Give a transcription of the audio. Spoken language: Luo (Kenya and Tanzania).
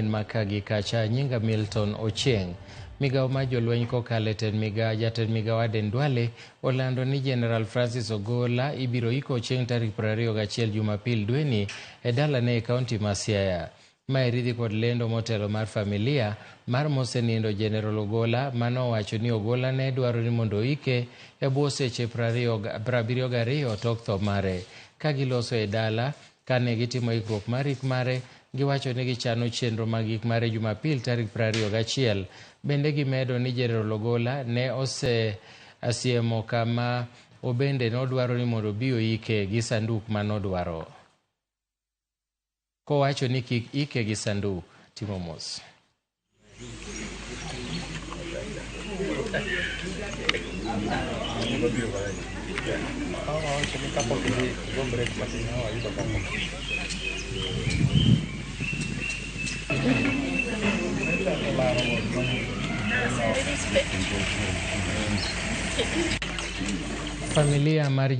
Makagi kacha nyinga Milton Ochieng. Migao ma jolweny kokalo jatend migao Aden Duale olando ni General Francis Ogola ibiro iko chieng' tarik 21 Jumapil dweni e dalane e kaunti ma Siaya. Mae ridhi kod lendo motelo mar familia mar mosenindo General Ogola manowacho ni Ogola ne dwaro ni mondo oike e bwo seche 72 tok tho mare. Ka giloso e dala kane gitimo ikruok mar ik mare, giwacho ni gichano chenro mag ik mare Jumapil tarik 21. Bende gimedo ni General Ogola ne asiemo kama obende nodwaro ni mondo bi oike gi sanduk manodwaro. Kowacho ni kik ike gi sanduk. Timo mos. Familia mar